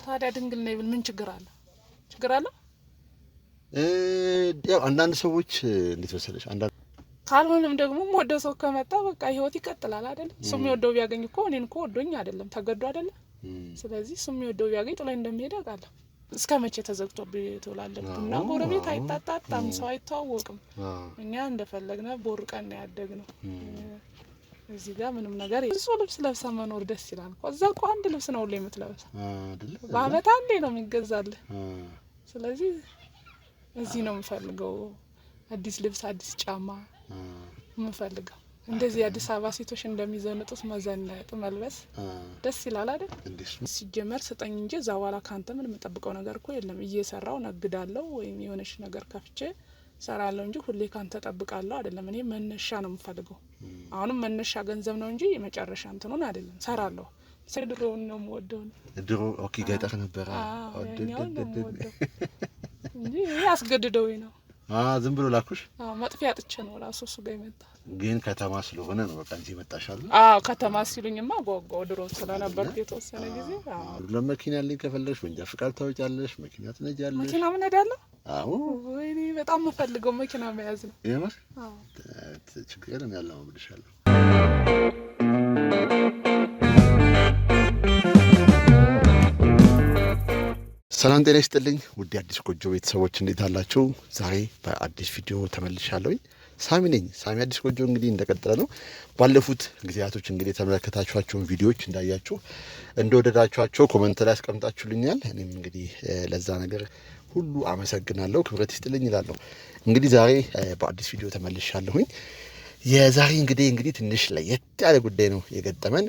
ታዲያ ድንግል ነኝ ብል ምን ችግር አለ? ችግር አለ? ያው አንዳንድ ሰዎች እንዴት መሰለሽ አንዳንድ ካልሆነም ደግሞ ወደው ሰው ከመጣ በቃ ህይወት ይቀጥላል አይደል? እሱም ወደው ቢያገኝ እኮ እኔን እኮ ወዶኝ አይደለም ተገዶ አይደለም። ስለዚህ እሱም ወደው ቢያገኝ ጥሎኝ እንደሚሄድ አውቃለሁ። እስከ መቼ ተዘግቶብኝ ትውላለህ? እና ጎረቤት አይጣጣጣም፣ ሰው አይተዋወቅም። እኛ እንደፈለግነ ቦርቀን ያደግነው። እዚህ ጋር ምንም ነገር ብዙ ልብስ ለብሳ መኖር ደስ ይላል እኮ። እዛ እኮ አንድ ልብስ ነው ሁሌ የምትለብሰው አይደል? በአመት አንዴ ነው የሚገዛልህ። ስለዚህ እዚህ ነው የምፈልገው አዲስ ልብስ አዲስ ጫማ የምፈልገው። እንደዚህ አዲስ አበባ ሴቶች እንደሚዘንጡት መዘነጥ መልበስ ደስ ይላል አይደል? ሲጀመር ስጠኝ እንጂ እዛ በኋላ ካንተ ምን የምጠብቀው ነገር እኮ የለም። እየሰራው ነግዳለሁ ወይም የሆነሽ ነገር ከፍቼ ሰራለሁ እንጂ ሁሌ ካንተ ጠብቃለሁ አይደለም። እኔ መነሻ ነው የምፈልገው። አሁንም መነሻ ገንዘብ ነው እንጂ የመጨረሻ እንትኑን አይደለም። ሰራለሁ ድሮውን ነው የምወደው። ድሮ ኦኬ ገጠር ነበር እንጂ ያስገድደውኝ ነው። ዝም ብሎ ላኩሽ? መጥፊያ አጥቼ ነው ራሱ እሱ ጋር የመጣ። ግን ከተማ ስለሆነ ነው በቃ እንጂ መጣሻል? ከተማ ሲሉኝማ ጓጓው ድሮ ስለነበርኩ የተወሰነ ጊዜ። ለመኪና ያለኝ ከፈለሽ ወንጃ ፍቃድ ታወጫለሽ፣ መኪና ትነጃለሽ። መኪና ምን እነዳለሁ? ወይኔ በጣም የምፈልገው መኪና መያዝ ነው። የምር? ችግር የለም ያለው ብልሻለሁ። ሰላም ጤና ይስጥልኝ ውድ አዲስ ጎጆ ቤተሰቦች እንዴት አላችሁ? ዛሬ በአዲስ ቪዲዮ ተመልሻለሁኝ። ሳሚ ነኝ። ሳሚ አዲስ ጎጆ እንግዲህ እንደቀጠለ ነው። ባለፉት ጊዜያቶች እንግዲህ የተመለከታችኋቸውን ቪዲዮዎች እንዳያችሁ እንደወደዳችኋቸው ኮሜንት ላይ አስቀምጣችሁልኛል። እኔም እንግዲህ ለዛ ነገር ሁሉ አመሰግናለሁ፣ ክብረት ይስጥልኝ እላለሁ። እንግዲህ ዛሬ በአዲስ ቪዲዮ ተመልሻለሁኝ። የዛሬ እንግዲህ ትንሽ ለየት ያለ ጉዳይ ነው የገጠመን።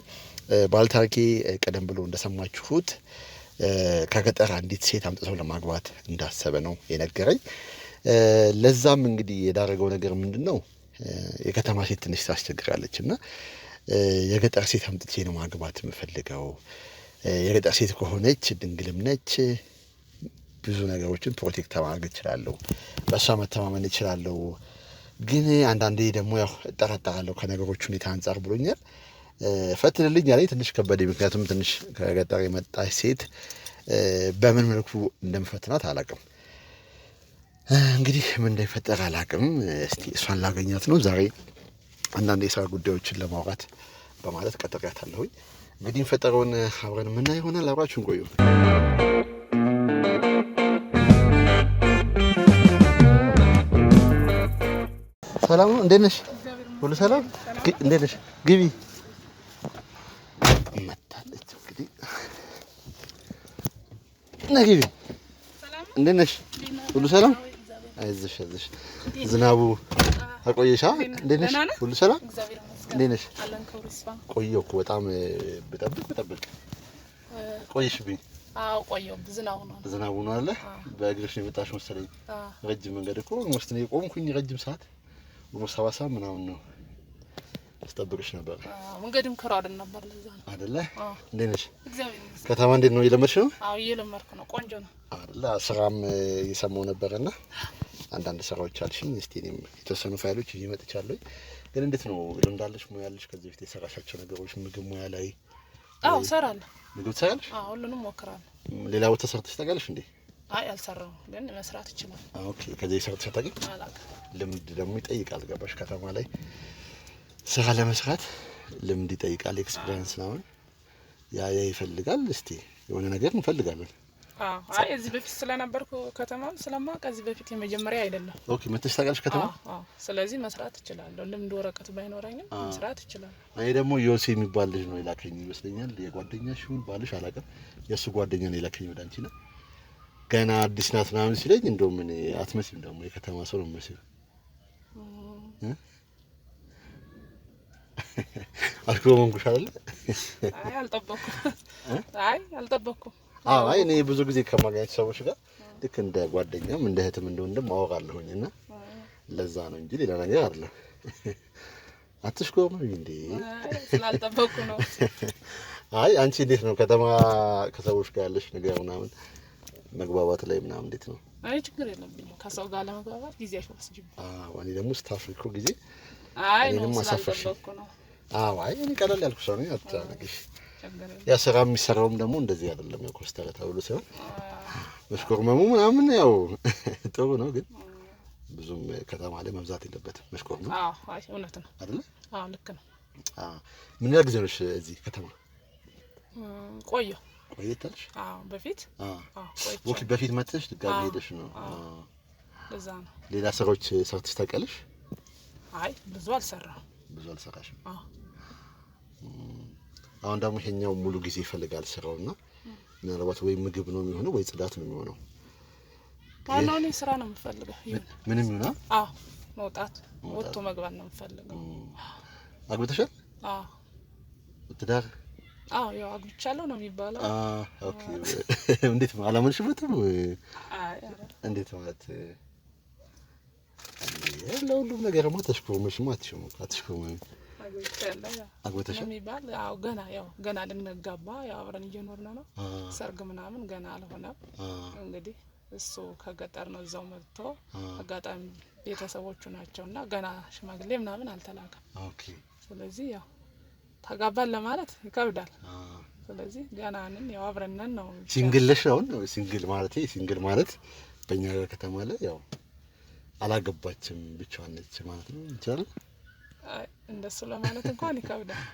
ባልታሪኬ ቀደም ብሎ እንደሰማችሁት ከገጠር አንዲት ሴት አምጥተው ለማግባት እንዳሰበ ነው የነገረኝ። ለዛም እንግዲህ የዳረገው ነገር ምንድነው? የከተማ ሴት ትንሽ ታስቸግራለች እና የገጠር ሴት አምጥቼ ነው ማግባት የምፈልገው። የገጠር ሴት ከሆነች ድንግልም ነች፣ ብዙ ነገሮችን ፕሮቴክት ማድረግ እችላለሁ፣ በእሷ መተማመን እችላለሁ። ግን አንዳንዴ ደግሞ ያው እጠራጠራለሁ ከነገሮች ሁኔታ አንጻር ብሎኛል። ፈትልልኝ አለኝ። ትንሽ ከበደ፣ ምክንያቱም ትንሽ ከገጠር የመጣች ሴት በምን መልኩ እንደምፈትናት አላቅም። እንግዲህ ምን እንደሚፈጠር አላቅም። እስቲ እሷን ላገኛት ነው ዛሬ አንዳንድ የስራ ጉዳዮችን ለማውራት በማለት ቀጥሬያታለሁኝ። እንግዲህ የሚፈጠረውን አብረን የምናየው ይሆናል። አብራችሁን ቆዩ። ሰላም ነው? እንዴት ነሽ? ሁሉ ሰላም? እንዴት ነሽ? ግቢ። መጣለች እንግዲህ ነግቢ። እንዴት ነሽ? ሁሉ ሰላም? አይዞሽ አይዞሽ። ዝናቡ አቆየሻ? እንዴት ነሽ? ሁሉ ሰላም? እንዴት ነሽ? ቆየሁ እኮ በጣም ብጠብቅ ቆየሽብኝ። ቆየሁ። ዝናቡ ነው አለ። በእግርሽ ነው የመጣሽ መሰለኝ። ረጅም መንገድ እኮ ሞስት ነው የቆምኩኝ፣ ረጅም ሰዓት ወደ 7 ምናምን ነው አስጠብቅሽ ነበር። መንገድም ክራውድ ነበር ለዛ ነው አይደለ? እንዴት ነሽ? እግዚአብሔር ይመስገን። ከተማ እንዴት ነው? እየለመድሽ ነው? እየለመድኩ ነው። ቆንጆ ነው አይደለ? ስራም እየሰማሁ ነበርና አንዳንድ ስራዎች አልሽኝ። እስቲ እኔም የተወሰኑ ፋይሎች ይዤ መጥቻለሁ። ግን እንዴት ነው ልምዳለሽ? ሙያ ያለሽ ከዚህ በፊት የሰራሻቸው ነገሮች ምግብ ሙያ ላይ? እሰራለሁ። ምግብ ትሰራለሽ? ሁሉንም ሞክራለሁ። ሌላ ቦታ ሰርተሽ ታውቂያለሽ እንዴ? አልሰራሁም፣ ግን መስራት ይችላል። ኦኬ። ከዚህ ሰርተሽ ታውቂ? ልምድ ደግሞ ይጠይቃል። ገባሽ? ከተማ ላይ ስራ ለመስራት ልምድ ይጠይቃል። ኤክስፒሪየንስ ነው ያ ይፈልጋል። እስቲ የሆነ ነገር እንፈልጋለን። እዚህ በፊት ስለነበርኩ ከተማም ስለማውቅ እዚህ በፊት የመጀመሪያ አይደለም። ኦኬ። መተሽ ታውቂያለሽ ከተማ? ስለዚህ መስራት እችላለሁ። ልምድ ወረቀት ባይኖረኝም መስራት እችላለሁ። እኔ ደግሞ ዮሴ የሚባል ልጅ ነው የላከኝ ይመስለኛል። የጓደኛሽ ይሁን ባልሽ አላውቅም። የእሱ ጓደኛ ነው የላከኝ ወደ አንቺ ነው። ገና አዲስ ናት ምናምን ሲለኝ እንደውም እኔ አትመስይም ደግሞ የከተማ ሰው ነው የምመስለው። አልኮመንኩሽ አይደል? አልጠበኩም። እኔ ብዙ ጊዜ ከማግኘት ሰዎች ጋር ልክ እንደ ጓደኛም እንደ እህትም እንደ ወንድም አወራለሁኝና ለዛ ነው እንጂ ሌላ ነገር አይደለም። አትሽኮም እንዴ? ስላልጠበኩ ነው። አንቺ እንዴት ነው ከተማ ከሰዎች ጋር ያለሽ ነገር ምናምን መግባባት ላይ ምናምን እንዴት ነው? ችግር የለብኝም ከሰው ጋር ለመግባባት ጊዜ አይወስድም። እኔ ደግሞ ስታፍ እኮ ጊዜ እኔም ስላልጠበኩ ነው። እኔ ቀለል ያልኩ ሰው ነኝ። አታነግሽ ያ ስራ የሚሰራውም ደግሞ እንደዚህ አይደለም ያው ኮስተር ተብሎ ሲሆን መሽኮርመሙ ምናምን ያው ጥሩ ነው ግን ብዙም ከተማ ላይ መብዛት የለበትም መሽኮርመም አይ እውነት ነው አይደል ልክ ነው ምን ያህል ጊዜ ነሽ እዚህ ከተማ ቆየታለሽ በፊት ወኪ በፊት መጥተሽ ድጋሚ ሄደሽ ነው ለዛ ነው ሌላ ስራዎች ሰርተሽ ታውቂያለሽ አይ ብዙ አልሰራሽም አሁን ደግሞ ይሄኛው ሙሉ ጊዜ ይፈልጋል ስራውና ምናልባት ወይ ምግብ ነው የሚሆነው ወይ ጽዳት ነው የሚሆነው ዋናው ነው ስራ ነው የምፈልገው ምንም ይሁን መውጣት ወጥቶ መግባት ነው የምፈልገው አግብተሻል ትዳር ያው አግብቻለሁ ነው የሚባለው ኦኬ እንዴት አላመንሽበትም እንዴት ማለት ለሁሉም ነገር ነው ተሽኮርመሽማ አትሽኮርመም አግብተሻል የሚባል ገና ልንጋባ አብረን እየኖርን ነው ሰርግ ምናምን ገና አልሆነም እንግዲህ እሱ ከገጠር ነው እዛው መጥቶ አጋጣሚ ቤተሰቦቹ ናቸውና ገና ሽማግሌ ምናምን አልተላከም ኦኬ ስለዚህ ያው ተጋባን ለማለት ይከብዳል ስለዚህ ገና ነን ያው አብረን ነን ነው ሲንግልሽ አሁን ሲንግል ማለት በእኛ ከተማ ላይ ያው አላገባችም ብቻዋን ነች ማለት ነው ይቻላል እንደሱ ለማለት እንኳን ይከብዳል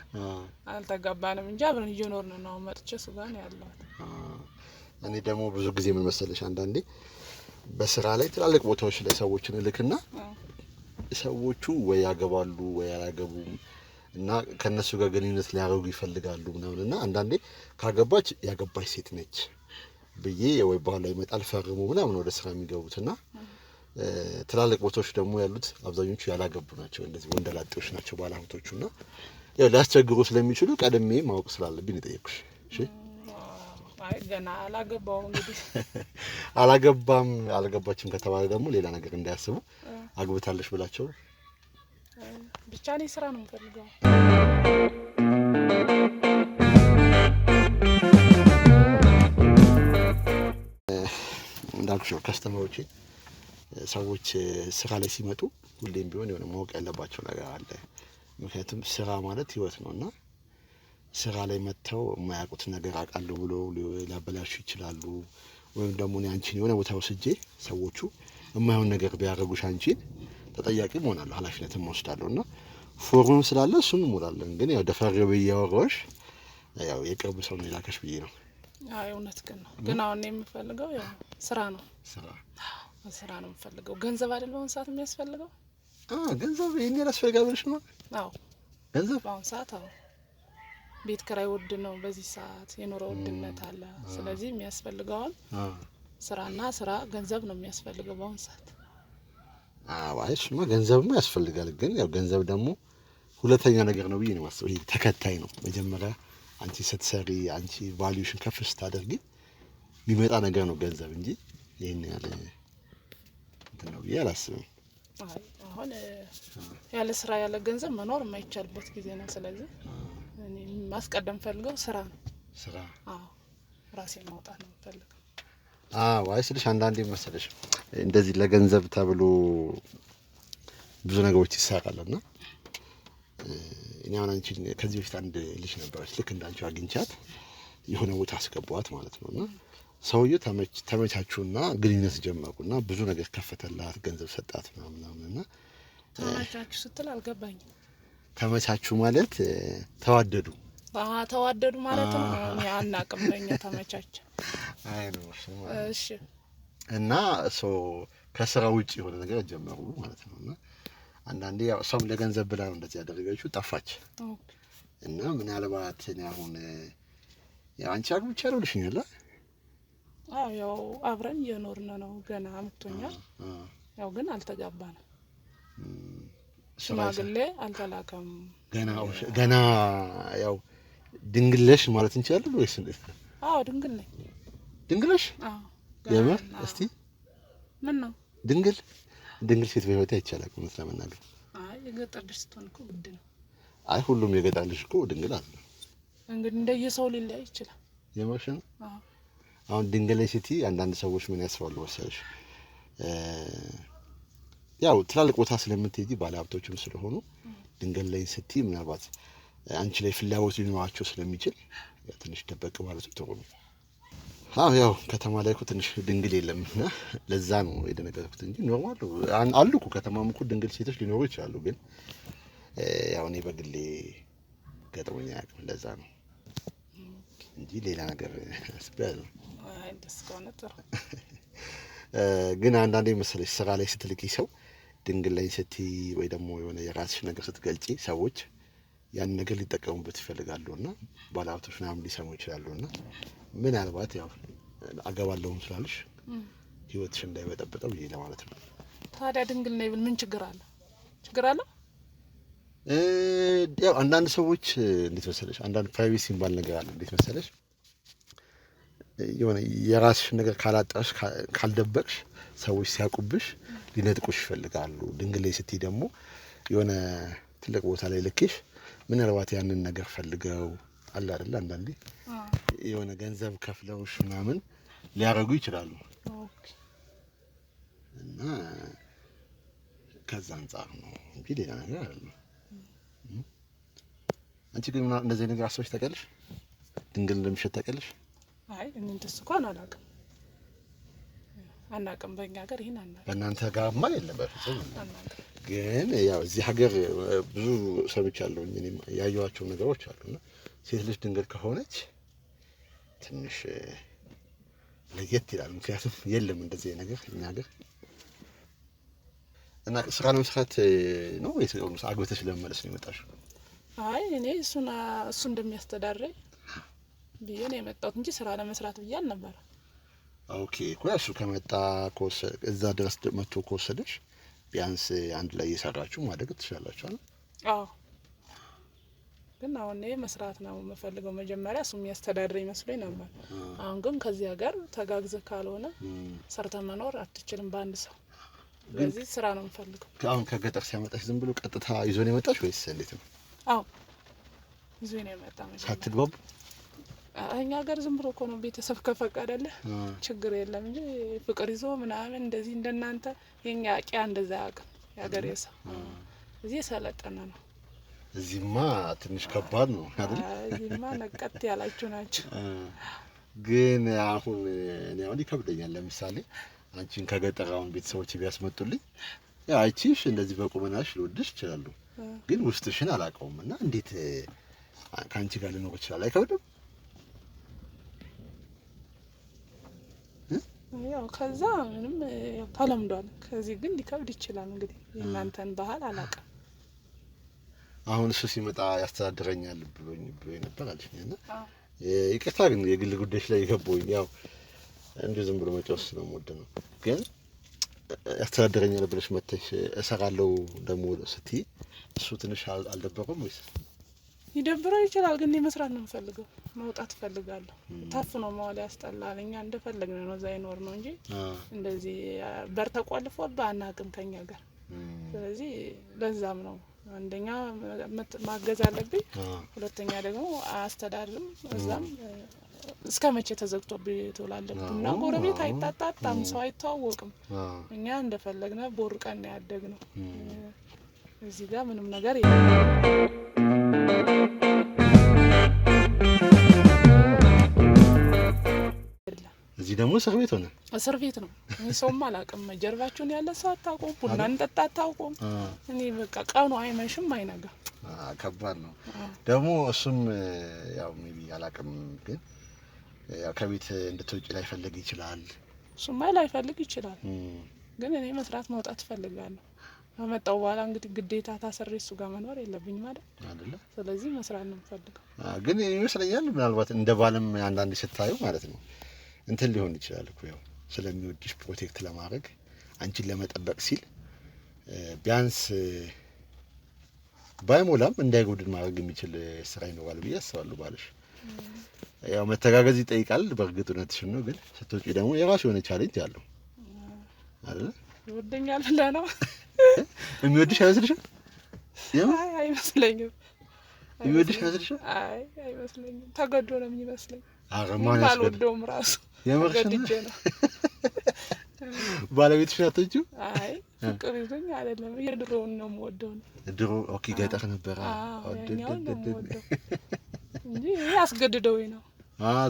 አልተጋባንም እንጂ አብረን እየኖርን ነው መጥቼ እሱ ጋር ነው ያለው እኔ ደግሞ ብዙ ጊዜ ምን መሰለሽ አንዳንዴ በስራ ላይ ትላልቅ ቦታዎች ላይ ሰዎችን ልክና ሰዎቹ ወይ ያገባሉ ወይ አላገቡም እና ከነሱ ጋር ግንኙነት ሊያደርጉ ይፈልጋሉ ምናምንና አንዳንዴ ካገባች ያገባች ሴት ነች ብዬ ወይ በኋላ ይመጣል ፈርሙ ምናምን ወደ ስራ የሚገቡትና ትላልቅ ቦታዎች ደግሞ ያሉት አብዛኞቹ ያላገቡ ናቸው እንደዚህ ወንደላጤዎች ናቸው ባለሀብቶቹና ያው ሊያስቸግሩ ስለሚችሉ ቀድሜ ማወቅ ስላለብኝ ጠየቅኩሽ እሺ አይ ገና አላገባውም እንግዲህ አላገባችም ከተባለ ደግሞ ሌላ ነገር እንዳያስቡ አግብታለሽ ብላቸው ብቻ ነው ስራ ነው የምፈልገው እንዳልኩሽ ከስተመሮቼ ሰዎች ስራ ላይ ሲመጡ ሁሌም ቢሆን የሆነ ማወቅ ያለባቸው ነገር አለ ምክንያቱም ስራ ማለት ህይወት ነውና ስራ ላይ መተው የማያውቁት ነገር አቃለው ብሎ ሊያበላሹ ይችላሉ ወይም ደግሞ አንቺን የሆነ ቦታ ወስጄ ሰዎቹ የማይሆን ነገር ቢያደርጉሽ አንቺን ተጠያቂ መሆናለሁ ኃላፊነትን ወስዳለሁና ፎርም ስላለ እሱን ሞላለን ግን ያው ደፈረው ያወራሽ ያው የቅርብ ሰው ነው ላከሽ ብዬ ነው አይ እውነት ግን አሁን የምፈልገው ያው ስራ ነው የምፈልገው ገንዘብ አይደለም አሁን ሰዓት የሚያስፈልገው ገንዘብ ይሄን ያስፈልጋል ብለሽ ነው ገንዘብ አሁን ሰዓት ቤት ኪራይ ውድ ነው በዚህ ሰዓት የኑሮ ውድነት አለ ስለዚህ የሚያስፈልገው ስራ ገንዘብ ነው የሚያስፈልገው በአሁን ሰዓት እሱማ ገንዘብማ ያስፈልጋል ግን ያው ገንዘብ ደግሞ ሁለተኛ ነገር ነው ብዬ ነው የማስበው ይሄ ተከታይ ነው መጀመሪያ አንቺ ስትሰሪ አንቺ ቫልዩሽን ከፍ ስታደርጊ የሚመጣ ነገር ነው ገንዘብ እንጂ ይሄን ያለ እንትን ነው ብዬ አላስብም አሁን ያለ ስራ ያለ ገንዘብ መኖር የማይቻልበት ጊዜ ነው ስለዚህ እኔ ማስቀደም ፈልገው ስራ ነው ራሴ ማውጣት ነው ፈልገው ዋይስልሽ አንዳንዴ መሰለሽ እንደዚህ ለገንዘብ ተብሎ ብዙ ነገሮች ይሰራልና እኔ አሁን አንቺ ከዚህ በፊት አንድ ልጅ ነበረች ልክ እንዳንቺ አግኝቻት የሆነ ቦታ አስገባዋት ማለት ነውና ሰውዬው ተመቻቹና ግንኙነት ጀመሩና ብዙ ነገር ከፈተላት ገንዘብ ሰጣት ምናምንና ተመቻቹ ስትል አልገባኝም ተመቻቹ ማለት ተዋደዱ ማለት ነው ያናቀም ለኛ ተመቻች አይ ነው እሺ እና ከስራ ውጪ የሆነ ነገር ጀመሩ ማለት ነውና አንዳንዴ ያው ሰው ለገንዘብ ብላ ነው እንደዚህ ያደረገችው ጠፋች እና ምናልባት እኔ አሁን ያው አንቺ አግብቻለሁ ልሽኛል ያው አብረን እየኖርን ነው ገና አምጥቶኛል ያው ግን አልተጋባንም ሽማግሌ አልተላከም ገና ያው ድንግልሽ ማለት እንችላለን ወይስ እንዴት ድንግልሽ የምር እስቲ ምን ነው ድንግል ሴት በህይወት አይቻላል ማለት ለመናገር የገጠር ልጅ ስትሆን እኮ ግድ ነው ሁሉም የገጠር ልጅ እኮ ድንግል አለ እንግዲህ እንደየሰው ሊለያይ ይችላል የምርሽ ነው አሁን ድንግል ሲቲ አንዳንድ ሰዎች ምን ያስባሉ ወሰሽ ያው ትላልቅ ቦታ ስለምትሄጂ ባለሀብቶችም ስለሆኑ ድንግል ላይ ሲቲ ምናልባት አንቺ ላይ ፍላጎት ሊኖራቸው ስለሚችል ትንሽ ደበቅ ማለት ጥሩ ነው። ያው ከተማ ላይ እኮ ትንሽ ድንግል የለምና ለዛ ነው የደነገጥኩት እንጂ ኖርማል አሉ እኮ ከተማም እኮ ድንግል ሴቶች ሊኖሩ ይችላሉ። ግን ያው እኔ በግሌ ገጥሞኝ አያውቅም። ለዛ ነው እንጂ ሌላ ነገር አስቤያለሁ። ደስ ከሆነ ጥሩ። ግን አንዳንዴ መሰለሽ ስራ ላይ ስትልቂ ሰው ድንግል ላይ ስትይ ወይ ደግሞ የሆነ የራስሽ ነገር ስትገልጪ ሰዎች ያን ነገር ሊጠቀሙበት ይፈልጋሉና ባለሀብቶች ምናምን ሊሰሙ ይችላሉና ምናልባት ያው አገባለሁም ስላለሽ ህይወትሽ እንዳይበጠበጠው ብዬ ለማለት ነው። ታዲያ ድንግል ነኝ ብል ምን ችግር አለ? ችግር አለ? ያው አንዳንድ ሰዎች እንዴት መሰለሽ አንዳንድ ፕራይቬሲ የሚባል ነገር አለ። እንዴት መሰለሽ የሆነ የራስሽ ነገር ካላጣሽ ካልደበቅሽ ሰዎች ሲያውቁብሽ ሊነጥቁሽ ይፈልጋሉ። ድንግል ላይ ስትይ ደግሞ የሆነ ትልቅ ቦታ ላይ ልኬሽ ምናልባት ያንን ነገር ፈልገው አለ አይደል አንዳንዴ የሆነ ገንዘብ ከፍለውሽ ምናምን ሊያረጉ ይችላሉ። እና ከዛ አንፃር ነው እንጂ ሌላ ነገር አይደለም። አንቺ ግን እንደዚህ ነገር አስበሽ ታውቂያለሽ? ድንግል እንደምትሸጥ ታውቂያለሽ? አይ እኔ እንደሱ እንኳን አናውቅም። በእኛ ሀገር ይሄን አናውቅም። በእናንተ ጋርማ የለም በፍጹም። ግን ያው እዚህ ሀገር ብዙ ሰምቻለሁ እኔም ያየኋቸው ነገሮች አሉና ሴት ልጅ ድንግል ከሆነች ትንሽ ለየት ይላል። ምክንያቱም የለም እንደዚህ ነገር እኛ ሀገር እና ስራ ለመስራት ነው ወይስ አግብተሽ ለመመለስ ነው የመጣሽው? አይ እኔ እሱ እንደሚያስተዳድረኝ ብዬ ነው የመጣሁት እንጂ ስራ ለመስራት ብዬ አልነበረ። ኦኬ እኮ እሱ ከመጣ እዛ ድረስ መጥቶ ከወሰደሽ ቢያንስ አንድ ላይ እየሰራችሁ ማደግ ትችላላችሁ አይደል? አዎ ግን አሁን እኔ መስራት ነው የምፈልገው። መጀመሪያ እሱ የሚያስተዳድረኝ መስሎኝ ነበር። አሁን ግን ከዚህ ሀገር ተጋግዘህ ካልሆነ ሰርተ መኖር አትችልም በአንድ ሰው። ስለዚህ ስራ ነው የምፈልገው። አሁን ከገጠር ሲያመጣሽ ዝም ብሎ ቀጥታ ይዞ ነው የመጣሽ ወይስ እንዴት ነው? አዎ ይዞ ነው የመጣ። ሳትግባቡ? እኛ ሀገር ዝም ብሎ እኮ ነው ቤተሰብ ከፈቀደልህ ችግር የለም እንጂ ፍቅር ይዞ ምናምን እንደዚህ እንደናንተ የኛ ቂያ እንደዛ ያውቅም ያገሬ ሰው። እዚህ ሰለጠነ ነው። እዚህማ ትንሽ ከባድ ነው አይደል? እዚህማ ነቀጥ ያላችሁ ናቸው። ግን አሁን እኔ አሁን ይከብደኛል። ለምሳሌ አንቺን ከገጠራውን ቤተሰቦች ቢያስመጡልኝ ያው አይቺሽ እንደዚህ በቁመናሽ ልወድሽ ይችላሉ። ግን ውስጥሽን አላውቀውም እና እንዴት ካንቺ ጋር ልኖር ይችላል? አይከብድም? ያው ከዛ ምንም ተለምዷል። ከዚህ ግን ሊከብድ ይችላል። እንግዲህ የእናንተን ባህል አላውቅም። አሁን እሱ ሲመጣ ያስተዳድረኛል ብሎኝ ነበር አልሽኝና ይቅርታ ግን የግል ጉዳዮች ላይ የገባሁኝ ያው እንዴ ዝም ብሎ መጫወት ነው የምወድ ነው። ግን ያስተዳድረኛል ብለሽ መተሽ እሰራለሁ ደግሞ ስትይ እሱ ትንሽ አልደበረም ወይስ? ይደብረው ይችላል። ግን መስራት ነው የምፈልገው። መውጣት ፈልጋለሁ። ታፍኖ መዋል ያስጠላል። እኛ እንደፈለግን ነው እዛ ይኖር ነው እንጂ እንደዚህ በር ተቆልፎብህ አናውቅም ከኛ ጋር። ስለዚህ ለዛም ነው አንደኛ ማገዝ አለብኝ፣ ሁለተኛ ደግሞ አስተዳድርም እዛም እስከ መቼ ተዘግቶብኝ ትውላለህ? እና ጎረቤት አይጣጣም፣ ሰው አይተዋወቅም። እኛ እንደፈለግነ ቦርቀን ነው ያደግነው። እዚህ ጋር ምንም ነገር የለም። እዚህ ደግሞ እስር ቤት ሆነ። እስር ቤት ነው። እኔ ሰውም አላውቅም። ጀርባችሁን ያለ ሰው አታውቁም፣ ቡና እንጠጣ አታውቁም። እኔ በቃ ቀኑ አይመሽም አይነጋ። ከባድ ነው ደግሞ እሱም ያው ሜቢ አላውቅም፣ ግን ያው ከቤት እንድትወጪ ላይፈልግ ይችላል። እሱማ ላይፈልግ ይችላል፣ ግን እኔ መስራት መውጣት እፈልጋለሁ። ከመጣሁ በኋላ እንግዲህ ግዴታ ታሰሬ እሱ ጋር መኖር የለብኝም ማለት አይደለ? ስለዚህ መስራት ነው የምፈልገው። ግን ይመስለኛል ምናልባት እንደ ባለም አንዳንዴ ስታዩ ማለት ነው እንትን ሊሆን ይችላል እኮ ያው ስለሚወድሽ ፕሮቴክት ለማድረግ አንቺን ለመጠበቅ ሲል ቢያንስ ባይሞላም እንዳይጎድል ማድረግ የሚችል ስራ ይኖራል ብዬ አስባለሁ። ባልሽ ያው መተጋገዝ ይጠይቃል። በእርግጥ እውነትሽን ነው። ግን ስትወጪ ደግሞ የራሱ የሆነ ቻሌንጅ አለው አይደል? ይወደኛል ብለህ ነው የሚወድሽ አይመስልሽም? አይ አይመስለኝም። የሚወድሽ አይመስልሽም? አይ አይመስለኝም። ተገዶ ነው የሚመስለኝ። አረማን ያስገድደውም ራሱ ተገድጄ ነው። ባለቤትሽ አትወጪው? አይ ፍቅር ይዞኝ አይደለም የድሮውን ነው የምወደው። ድሮ ኦኬ ገጠር ነበር። ያኛውን ነው የምወደው እንጂ ያስገድደውኝ ነው።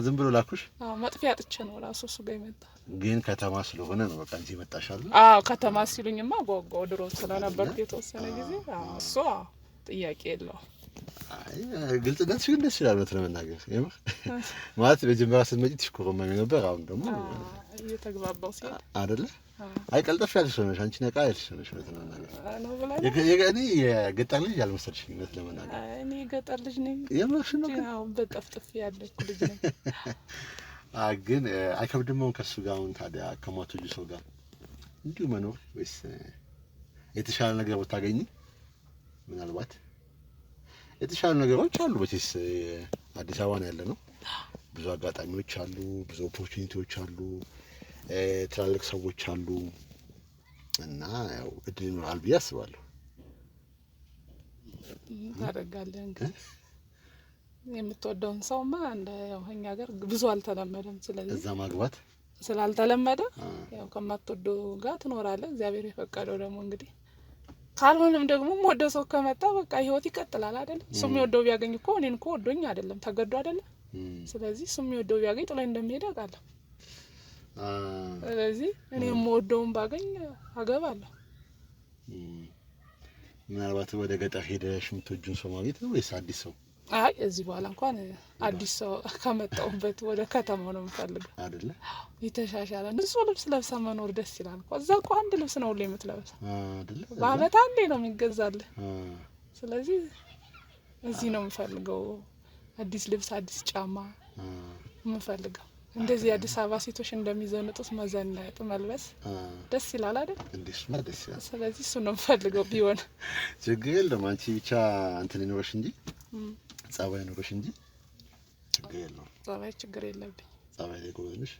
ዝም ብሎ ላኩሽ? መጥፊያ አጥቼ ነው ራሱ እሱ ጋር የመጣ። ግን ከተማ ስለሆነ ነው በቃ እንጂ መጣሻል? ከተማ ሲሉኝማ ጓጓው ድሮ ስለነበርኩ የተወሰነ ጊዜ እሱ ጥያቄ የለው። ግልጽነትሽ ግን ደስ ይላል ለመናገር የምር ማለት በጅምራ ስትመጪ ትሽኮረመሚ ነበር። አሁን ደግሞ እየተግባባው ሲል አይደለ? አይ ቀልጠፍ ያልሽ ነሽ አንቺ፣ ነቃ ያልሽ ነሽ ለመናገር። እኔ የገጠር ልጅ ያልመሰልሽኝ ለመናገር። እኔ የገጠር ልጅ ነኝ የምርሽ ነው? በጠፍጥፍ ያለች ልጅ ነኝ። ግን አይከብድም አሁን ከእሱ ጋር አሁን ታዲያ ከማትወጂው ሰው ጋር እንዲሁ መኖር? ወይስ የተሻለ ነገር ብታገኝ ምናልባት የተሻሉ ነገሮች አሉ። በቴስ አዲስ አበባ ነው ያለነው። ብዙ አጋጣሚዎች አሉ፣ ብዙ ኦፖርቹኒቲዎች አሉ፣ ትላልቅ ሰዎች አሉ እና ያው እድል ይኖራል ብዬ አስባለሁ። ታደርጋለህ እንግዲህ የምትወደውን ሰውማ እንደ ያው እኛ ሀገር ብዙ አልተለመደም። ስለዚህ እዛ ማግባት ስላልተለመደ ያው ከማትወደው ጋር ትኖራለህ። እግዚአብሔር የፈቀደው ደግሞ እንግዲህ ካልሆነም ደግሞ ወደው ሰው ከመጣ በቃ ህይወት ይቀጥላል አይደል? እሱ የሚወደው ቢያገኝ እኮ እኔን እኮ ወዶኝ አይደለም ተገዶ አይደል? ስለዚህ እሱ የሚወደው ቢያገኝ ጥሎኝ እንደሚሄድ አውቃለሁ። ስለዚህ እኔ የምወደውን ባገኝ አገባለሁ። ምናልባት ወደ ገጠር ሄደሽ የምትወጂውን ሰው ማግኘት ነው ወይስ አዲስ ሰው? አይ እዚህ በኋላ እንኳን አዲስ ሰው ከመጣሁበት ወደ ከተማው ነው የምፈልገው አይደለ? የተሻሻለ ንጹህ ልብስ ለብሳ መኖር ደስ ይላል እኮ። እዛ እኮ አንድ ልብስ ነው ሁሌ የምትለብሰው አይደለ? በአመት አንዴ ነው የሚገዛልህ። ስለዚህ እዚህ ነው የምፈልገው አዲስ ልብስ፣ አዲስ ጫማ የምፈልገው። እንደዚህ አዲስ አበባ ሴቶች እንደሚዘንጡት መዘነጥ መልበስ ደስ ይላል አይደል? እንደሱማ ደስ ይላል። ስለዚህ እሱ ነው የምፈልገው ቢሆን። ችግር የለም አንቺ ብቻ እንትን ይኖርሽ እንጂ ጸባይ ኖርሽ እንጂ ችግር የለውም። ጸባይ ችግር የለብኝ። ጸባይ ላይ ጎበዝ ነሽ።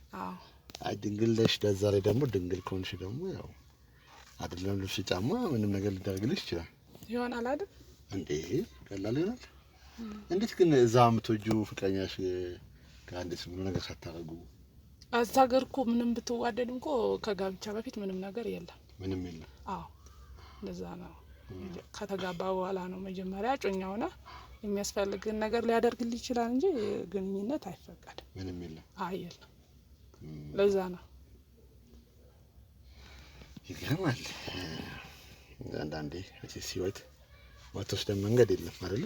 አይ ድንግል ነሽ። ደዛ ላይ ደግሞ ድንግል ከሆንሽ ደግሞ ያው አይደለም ልብስ ጫማ ምንም ነገር ሊደረግልሽ ይችላል። ይሆናል አይደል? እንዴ ቀላል ይሆናል። እንዴት ግን እዛ የምትወጂው ፍቅረኛሽ ጋር እንዴት ምንም ነገር ሳታረጉ? እዛ ሀገር እኮ ምንም ብትዋደድም እኮ ከጋብቻ በፊት ምንም ነገር የለም። ምንም የለም። እንደዛ ነው። ከተጋባ በኋላ ነው መጀመሪያ ጮኛ ሆነ የሚያስፈልግን ነገር ሊያደርግልህ ይችላል እንጂ ግንኙነት አይፈቀድም። ምንም የለም። የለም። ለዛ ነው። ይገርማል። አንዳንዴ ህይወት ማትወስደን መንገድ የለም አይደለ?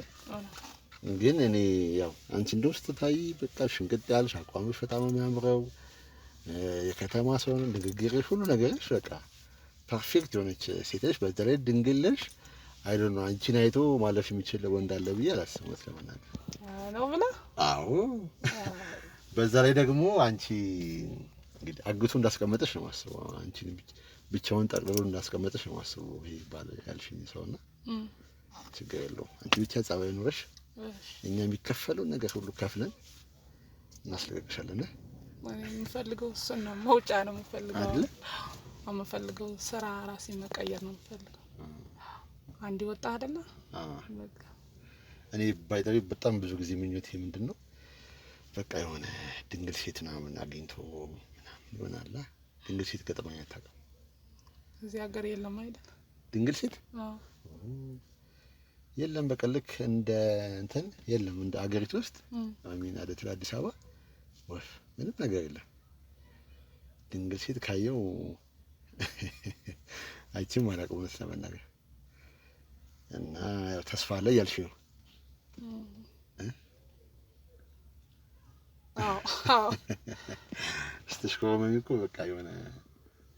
ግን እኔ ያው አንቺ እንደው ስትታይ በቃ ሽንቅጥ ያልሽ አቋምሽ በጣም የሚያምረው የከተማ ሰው ነው። ንግግርሽ፣ ሁሉ ነገርሽ በቃ ፐርፌክት የሆነች ሴት ነሽ። በተለይ ድንግል ነሽ። አይ ዶንት ኖ አንቺን አይቶ ማለፍ የሚችል ወንድ አለ ብዬ አላስብም ለማናገር ነው ብላ። አዎ በዛ ላይ ደግሞ አንቺ እንግዲህ አግቶ እንዳስቀመጠሽ ነው ማስበው። አንቺን ብቻውን ጠቅልሎ እንዳስቀመጠሽ ነው ማስበው። ይሄ ባለ ያልሽኝ ሰውና ችግር የለውም። አንቺ ብቻ ጸባይ ኖረሽ እኛ የሚከፈለው ነገር ሁሉ ከፍለን እናስለቅቅሻለን። የምፈልገው እሱን ነው። መውጫ ነው የምፈልገው አይደል? የምፈልገው ስራ ራሴን መቀየር ነው የምፈልገው። አንዴ ወጣ አይደለ? በቃ እኔ ባይጠሪ በጣም ብዙ ጊዜ ምኞቴ ምንድነው በቃ የሆነ ድንግል ሴት ምናምን አግኝቶ ምናምን ይሆናል። ድንግል ሴት ገጠመኝ አታውቅም? እዚህ ሀገር የለም አይደል? ድንግል ሴት የለም። በቃ ልክ እንደ እንትን የለም እንደ አገሪቱ ውስጥ አሚን አደት አዲስ አበባ ወፍ ምንም ነገር የለም። ድንግል ሴት ካየው አይቺም አላውቅም እውነት ለመናገር እና ያው ተስፋ አለ ያልሽ ነው። ስትሽኮረመሚ እኮ በቃ የሆነ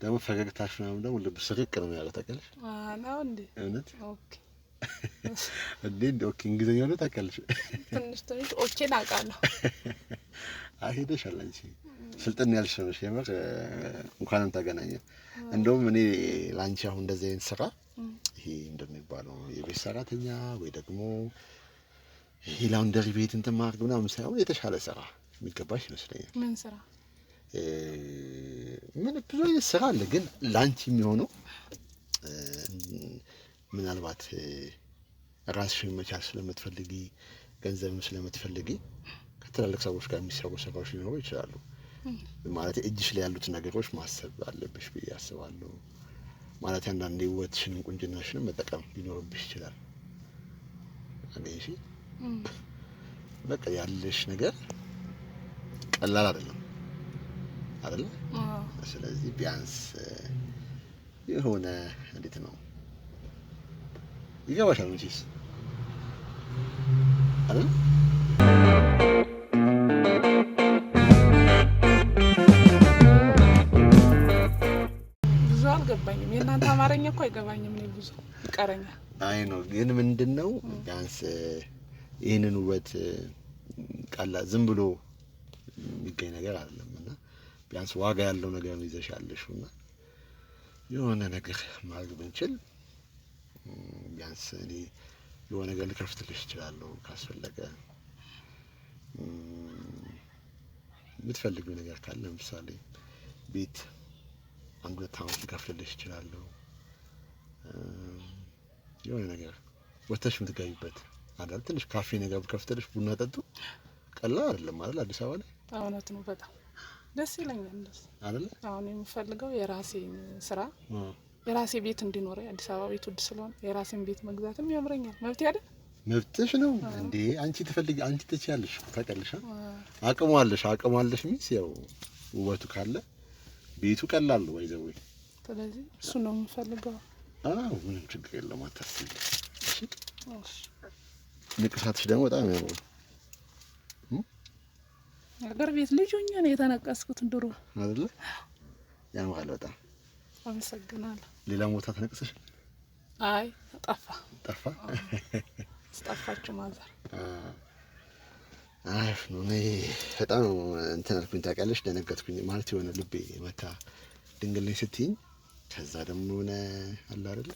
ደግሞ ፈገግታሽ ምናምን ደግሞ ልብ ስርቅ ነው የሚያደርገው ታውቂያለሽ? ነው እንዴ? እውነት ኦኬ እንዴ ኦኬ እንግሊዘኛ ነው ታውቂያለሽ? ትንሽ ኦኬን አውቃለሁ። ሄደሻል አንቺ ስልጥን ያልሽ ነሽ የምር እንኳንም ተገናኘን። እንደውም እኔ ላንቺ አሁን እንደዚህ አይነት ስራ ይሄ እንደሚባለው የቤት ሰራተኛ ወይ ደግሞ ይሄ ላውንደሪ ቤት እንትን ማድረግ ምናምን ሳይሆን የተሻለ ስራ የሚገባሽ ይመስለኛል። ምን ስራ? ምን ብዙ አይነት ስራ አለ፣ ግን ላንቺ የሚሆነው ምናልባት ራስሽን መቻል ስለምትፈልጊ ገንዘብም ስለምትፈልጊ ከትላልቅ ሰዎች ጋር የሚሰሩ ስራዎች ሊኖሩ ይችላሉ። ማለት እጅሽ ላይ ያሉት ነገሮች ማሰብ አለብሽ ብዬ አስባለሁ። ማለት አንዳንዴ ውበትሽንም ቁንጅናሽንም መጠቀም ሊኖርብሽ ይችላል። አገኘሽ በቃ ያለሽ ነገር ቀላል አይደለም አይደል? ስለዚህ ቢያንስ የሆነ እንዴት ነው ይገባሻል እንጂስ አይደል? ብዙ አልገባኝም። የእናንተ አማርኛ እኮ አይገባኝም ነው ብዙ ይቀረኛል። አይ ነው ግን ምንድነው ቢያንስ ይሄንን ውበት ቀላል ዝም ብሎ የሚገኝ ነገር አይደለምና ቢያንስ ዋጋ ያለው ነገር ነው ይዘሻለሽውና የሆነ ነገር ማድረግ ብንችል ቢያንስ እኔ የሆነ ነገር ልከፍትልሽ እችላለሁ ካስፈለገ የምትፈልጊው ነገር ካለ ለምሳሌ ቤት አንድ ሁለት ዓመት ልከፍትልሽ እችላለሁ። የሆነ ነገር ወተሽ የምትገቢበት አይደል? ትንሽ ካፌ ነገር ብከፍትልሽ ቡና ጠጡ ቀላል አይደለም አይደል? አዲስ አበባ ላይ እውነት ነው። በጣም ደስ ይለኛል እንደዚህ አይደል? አሁን የምፈልገው የራሴን ስራ የራሴ ቤት እንዲኖረኝ አዲስ አበባ ቤት ውድ ስለሆነ የራሴን ቤት መግዛትም ያምረኛል። መብት አይደል? መብትሽ ነው እንዴ አንቺ ትፈልጊ አንቺ ትችያለሽ ታውቂያለሽ። አቅሙ አለሽ ሚስ ያው ውበቱ ካለ ቤቱ ቀላል ነው ወይዘው። ስለዚህ እሱ ነው የምፈልገው። ምንም ችግር የለም አታስቢ። እሺ ንቅሳትሽ ደግሞ በጣም ያምራል። አገር ቤት ልጅ ሆኜ ነው የተነቀስኩት ድሮ አይደል? ያምራል በጣም። አመሰግናለሁ። ሌላ ቦታ ተነቅሰሽ? አይ ጠፋ ስጠፋችሁ ማዘር ነው እኔ በጣም እንትን አልኩኝ ታውቂያለሽ። ደነገጥኩኝ ማለት የሆነ ልቤ መታ ድንግል ነኝ ስትይኝ ከዛ ደግሞ ሆነ አለ አይደል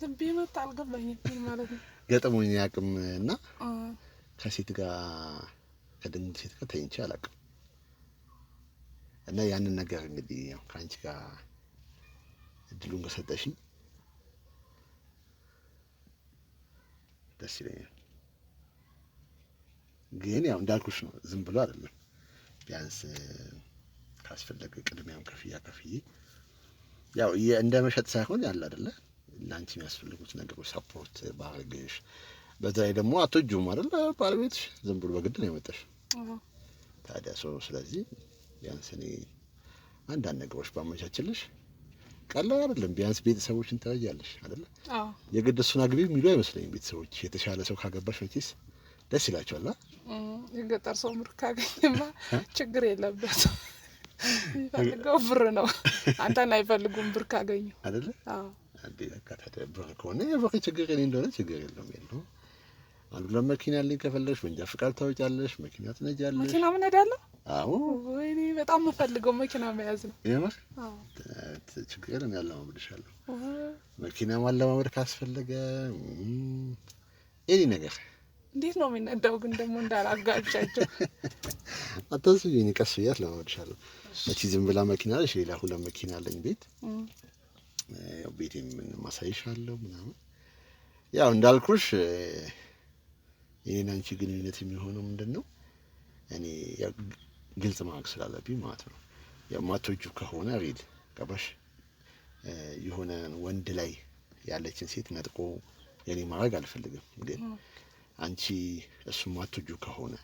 ልቤ መታ አልገባኝም ምን ማለት ነው። ገጠሙኝ ያቅም እና ከሴት ጋር ከድንግል ሴት ጋር ተኝቼ አላውቅም እና ያንን ነገር እንግዲህ ያው ካንቺ ጋር እድሉን ከሰጠሽኝ ደስ ይለኛል። ግን ያው እንዳልኩሽ ነው ዝም ብሎ አይደለም። ቢያንስ ካስፈለገ ቅድሚያም ከፍዬ ያው እንደ መሸጥ ሳይሆን ያለ አይደለ ላንቺ የሚያስፈልጉት ነገሮች ሰፖርት ባረግሽ በዛ ላይ ደግሞ አትጁም አይደል ባለቤትሽ ዝም ብሎ በግድ ነው የመጣሽ ታዲያ ስለዚህ ቢያንስ እኔ አንዳንድ ነገሮች ባመቻችልሽ ቀላል አይደለም። ቢያንስ ቤተሰቦችን ታያያለሽ አይደል? የግድ እሱን አግቢ የሚሉ አይመስለኝም ቤተሰቦች። የተሻለ ሰው ካገባሽ ወጪስ ደስ ይላቸዋል። የገጠር ሰው ምር ካገኘማ ችግር የለበትም። ይፈልገው ብር ነው። አንተን አይፈልጉም ብር ካገኙ አይደል? አንዴ አካታተ ብር ከሆነ የብር ችግር እንደሆነ ችግር የለውም። አንዱ ለመኪና ያለኝ ከፈለሽ ወንጃ ፍቃድ ታወጫለሽ፣ መኪና ትነጃለሽ። መኪና ምን ሄዳለሁ? አዎ ወይኔ በጣም የምፈልገው መኪና መያዝ ነው። የምር ችግር የለም ያለማመድሻለሁ። መኪና ማለማመድ ካስፈለገ ኤኒ ነገር እንዴት ነው የሚነዳው ግን ደግሞ እንዳላጋጫቸው አታስቢ። እኔ ቀስ ብዬ አለማመድሻለሁ። እቺ ዝም ብላ መኪና አለሽ፣ ሌላ ሁለት መኪና አለኝ ቤት። ያው ቤቴን ምን ማሳይሻለሁ ምናምን ያው እንዳልኩሽ የኔና አንቺ ግንኙነት የሚሆነው ምንድነው እኔ ግልጽ ማድረግ ስላለብኝ ማለት ነው። የማትወጁ ከሆነ ሪል ገባሽ የሆነ ወንድ ላይ ያለችን ሴት ነጥቆ የኔ ማድረግ አልፈልግም። ግን አንቺ እሱ ማትወጁ ከሆነ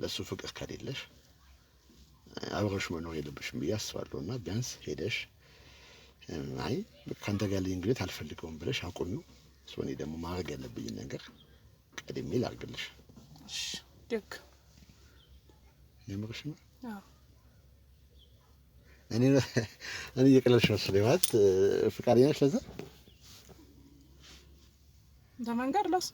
ለሱ ፍቅር ከሌለሽ አብረሽ መኖር የለብሽም ብዬ አስባለሁና ቢያንስ ሄደሽ አይ ካንተ ጋር ልኝ ግለት አልፈልገውም ብለሽ አቆሚው። እኔ ደግሞ ማድረግ ያለብኝ ነገር ቀድሜ ላድርግልሽ። እሺ ደግ የምርሽ ነው? እኔ እየቀለድሽ መስሎኝ ማለት ፍቃደኛ ነሽ ለዛ ለመንገድ ለሱ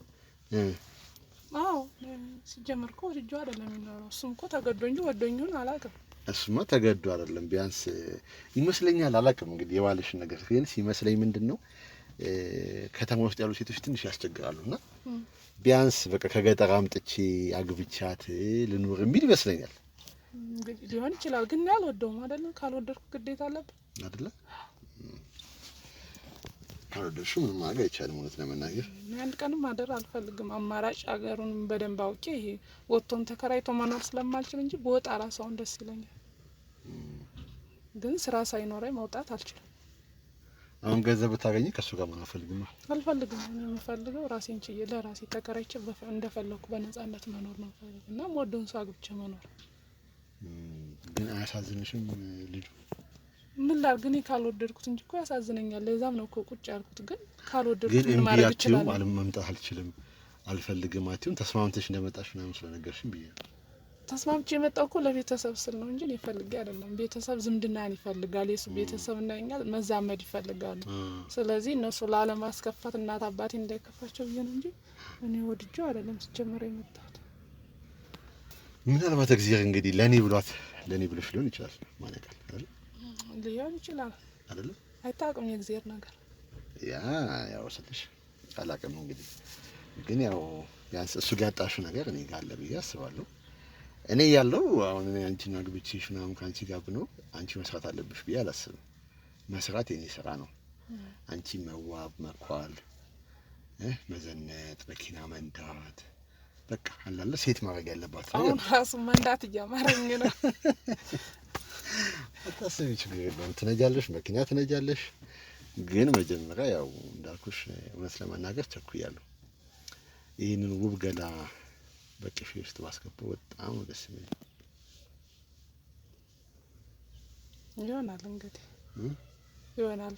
ሲጀመር እኮ ወድጆ አይደለም የሚኖረው። እሱም እኮ ተገዶ እንጂ ወዶኝን አላውቅም። እሱማ ተገዶ አይደለም ቢያንስ ይመስለኛል። አላውቅም እንግዲህ የዋልሽ ነገር ግን ሲመስለኝ ምንድነው ከተማ ውስጥ ያሉ ሴቶች ትንሽ ያስቸግራሉና ቢያንስ በቃ ከገጠር አምጥቼ አግብቻት ልኑር የሚል ይመስለኛል። ሊሆን ይችላል ግን ያልወደውም አይደለም። ካልወደድኩ ግዴታ አለብኝ አይደለ? ካልወደድሽ ምንም ማድረግ አይቻልም። እውነት ለመናገር አንድ ቀንም ማደር አልፈልግም። አማራጭ አገሩን በደንብ አውቄ ይሄ ወጥቶም ተከራይቶ መኖር ስለማልችል እንጂ በወጣ ራሳውን ደስ ይለኛል። ግን ስራ ሳይኖረኝ መውጣት አልችልም። አሁን ገንዘብ ብታገኝ ከሱ ጋር ምን አልፈልግም። እኔ የምፈልገው ራሴን ችዬ ለራሴ ተከራይቼ እንደፈለኩ በነጻነት መኖር ነው እና የምወደውን ሰው አግብቼ መኖር። ግን አያሳዝንሽም ልጁ? ምን ላድርግ እኔ ካልወደድኩት እንጂ እኮ ያሳዝነኛል። ለዛም ነው እኮ ቁጭ ያልኩት። ግን ካልወደድኩት ምን ማድረግ ይችላል? ግን መምጣት አልችልም አልፈልግም አትይም? ተስማምተሽ እንደመጣሽ ምናምን ስለነገርሽኝ ብዬ ነው። ተስማምቼ የመጣው እኮ ለቤተሰብ ስል ነው እንጂ እኔ ፈልጌ አይደለም። ቤተሰብ ዝምድናን ይፈልጋል። የሱ ቤተሰብ እና እኛ መዛመድ ይፈልጋሉ። ስለዚህ እነሱ ላለማስከፋት እናት አባቴ እንዳይከፋቸው ብዬ ነው እንጂ እኔ ወድጄው አይደለም ሲጀመር የመጣሁት። ምናልባት እግዚአብሔር እንግዲህ ለኔ ብሎሽ ሊሆን ይችላል ማለት አይደል? ሊሆን ይችላል አይደል? አይታወቅም የእግዚአብሔር ነገር። ያው ስልሽ አላውቅም እንግዲህ ግን ያው ቢያንስ እሱ ጋር ያጣሽው ነገር እኔ ጋር አለ ብዬ አስባለሁ። እኔ ያለው አሁን እኔ አንቺን አግብቼሽ ምናምን ካንቺ ጋር ብኖር አንቺ መስራት አለብሽ ብዬ አላስብም። መስራት የኔ ስራ ነው። አንቺ መዋብ፣ መኳል፣ መዘነጥ፣ መኪና መንዳት በቃ አላለ ሴት ማድረግ ያለባት ነገር። አሁን ራሱ መንዳት እያማረኝ ነው። አታስቢ፣ ችግር የለውም። ትነጃለሽ፣ መኪና ትነጃለሽ። ግን መጀመሪያ ያው እንዳልኩሽ እውነት ለመናገር ቸኩያለሁ። ይህንን ውብ ገላ በቅፌ ውስጥ ባስገባው በጣም ደስ የሚል ይሆናል። እንግዲህ ይሆናል።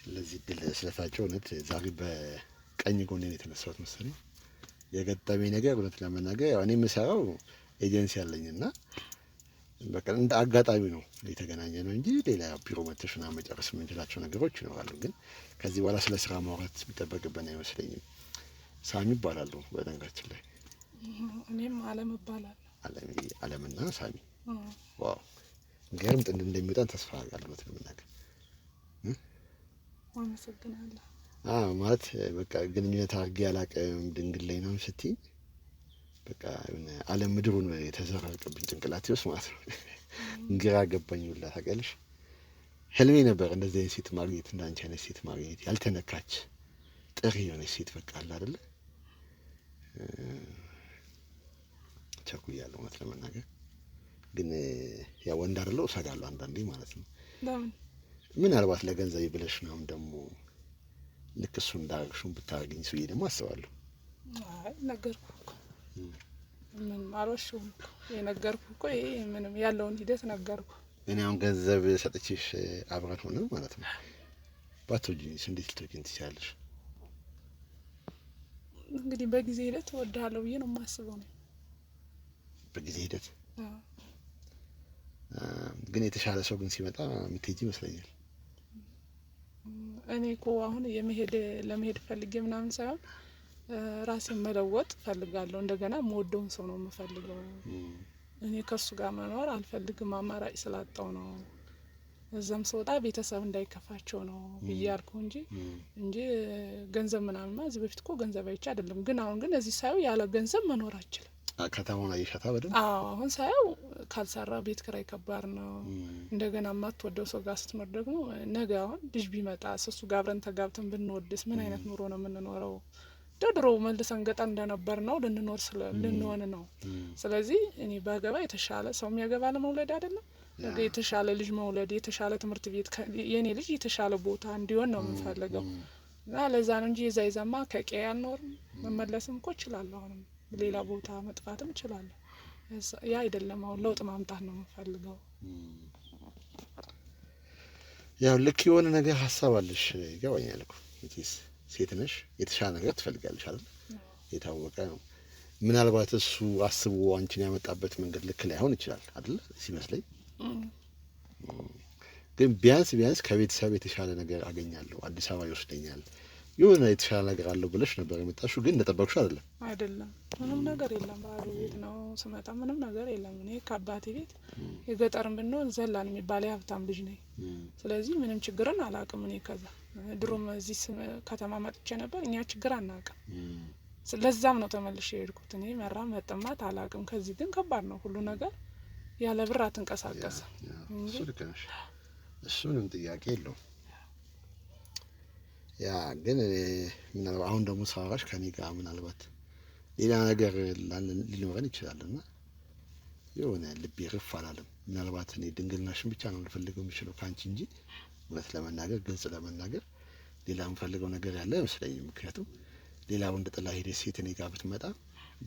ለዚህ ድል ስለታቸው እውነት ዛሬ በቀኝ ጎኔን የተነሳሁት መሰለኝ። የገጠመኝ ነገር እውነት ለመናገር ያው እኔ የምሰራው ኤጀንሲ ያለኝና በቃ እንደ አጋጣሚ ነው የተገናኘ ነው እንጂ ሌላ ቢሮ መተሽና መጨረስ የምንችላቸው ነገሮች ይኖራሉ። ግን ከዚህ በኋላ ስለ ስራ ማውራት የሚጠበቅብን አይመስለኝም። ሳሚ ይባላሉ በነገራችን ላይ። እኔም አለም እባላለሁ። አለምና ሳሚ። ዋው ገርም ጥንድ እንደሚወጣን ተስፋ አደርጋለሁ። ለምናገር አመሰግናለሁ። ማለት በቃ ግንኙነት አድርጌ አላውቅም ድንግል ላይ ነው ስትይ በቃ አለም ምድሩን የተዘረቀብኝ ጭንቅላቴ ውስጥ ማለት ነው። ግራ ገባኝ ሁላ ታውቂያለሽ። ህልሜ ነበር እንደዚህ አይነት ሴት ማግኘት፣ እንዳንቺ አይነት ሴት ማግኘት፣ ያልተነካች ጥሪ የሆነች ሴት በቃ አለ አይደለ። ቸኩያለሁ እውነት ለመናገር ግን ያው ወንድ አይደለሁ እሰጋለሁ አንዳንዴ ማለት ነው። ለምን ምናልባት ለገንዘብ ብለሽ ነው ደግሞ ልክ እሱ እንዳረግሽው ብታረግኝ ስዬ ደግሞ አስባለሁ። አይ ነገርኩህ እኮ ምን አልዋሸሁም እኮ የነገርኩህ እኮ ይሄ ምንም ያለውን ሂደት ነገርኩህ። እኔ አሁን ገንዘብ ሰጥቼሽ አብረን ሆነ ማለት ነው ባትወጂኝስ እንዴት ልትወጂኝ ትችያለሽ? እንግዲህ በጊዜ ሂደት እወድሃለሁ ብዬ ነው የማስበው ነው። በጊዜ ሂደት ግን የተሻለ ሰው ግን ሲመጣ የምትሄጂ ይመስለኛል። እኔ እኮ አሁን ለመሄድ ፈልጌ ምናምን ሳይሆን ራሴን መለወጥ ፈልጋለሁ። እንደገና የምወደውን ሰው ነው የምፈልገው። እኔ ከሱ ጋር መኖር አልፈልግም፣ አማራጭ ስላጣው ነው። እዛም ስወጣ ቤተሰብ እንዳይከፋቸው ነው ብዬ ያልኩ እንጂ ገንዘብ ምናምን እዚህ በፊት እኮ ገንዘብ አይቼ አይደለም። ግን አሁን ግን እዚህ ሳይው ያለ ገንዘብ መኖር አልችልም። ከተማውን አይሻታ በደም አሁን ሳይው ካልሰራ ቤት ኪራይ ከባድ ነው። እንደገና የማትወደው ሰው ጋር ስትኖር ደግሞ ነገ አሁን ልጅ ቢመጣ እሱ ጋር አብረን ተጋብተን ብንወድስ ምን አይነት ኑሮ ነው የምንኖረው? ድሮ መልሰን ገጠር እንደነበር ነው ልንሆን ነው። ስለዚህ እኔ ባገባ የተሻለ ሰው የሚያገባ ለመውለድ አይደለም የተሻለ ልጅ መውለድ፣ የተሻለ ትምህርት ቤት፣ የኔ ልጅ የተሻለ ቦታ እንዲሆን ነው የምፈልገው። እና ለዛ ነው እንጂ ይዛማ ከቀዬ አልኖርም። መመለስም እኮ እችላለሁ። አሁንም ሌላ ቦታ መጥፋትም እችላለሁ። ያ አይደለም አሁን ለውጥ ማምጣት ነው የምፈልገው። ያው ልክ የሆነ ነገር ሀሳብ አለሽ ይገባኛል እኮ እንግዲህ ሴት ነሽ፣ የተሻለ ነገር ትፈልጋለሽ አይደል? የታወቀ ነው። ምናልባት እሱ አስቦ አንቺን ያመጣበት መንገድ ልክ ላይሆን ይችላል አይደል ሲመስለኝ። ግን ቢያንስ ከቤተሰብ የተሻለ ነገር አገኛለሁ፣ አዲስ አበባ ይወስደኛል፣ የሆነ የተሻለ ነገር አለው ብለሽ ነበር የመጣሽው። ግን እንደጠበቅሽው አይደለም። ምንም ነገር የለም። ባዶ ቤት ነው ስመጣ፣ ምንም ነገር የለም። እኔ ከአባቴ ቤት የገጠርም ብንሆን ዘላን የሚባል የሀብታም ልጅ ነኝ። ስለዚህ ምንም ችግርን አላውቅም። እኔ ከዛ ድሮም እዚህ ከተማ መጥቼ ነበር። እኛ ችግር አናውቅም። ለዛም ነው ተመልሼ የሄድኩት። እኔ መራም መጠማት አላውቅም። ከዚህ ግን ከባድ ነው ሁሉ ነገር። ያለ ብር አትንቀሳቀስም። እሱ ልክ ነሽ። እሱንም ጥያቄ የለውም። ያ ግን ምናልባት አሁን ደግሞ ሳወራሽ ከኔ ጋር ምናልባት ሌላ ነገር ሊኖረን ይችላልና የሆነ ልቤ ርፍ አላለም። ምናልባት እኔ ድንግልናሽን ብቻ ነው ልፈልገው የምችለው ካንቺ እንጂ እውነት ለመናገር ግልጽ ለመናገር ሌላ የምፈልገው ነገር ያለ አይመስለኝም። ምክንያቱም ሌላ ወንድ ጥላ ሄደች ሴት እኔ ጋር ብትመጣ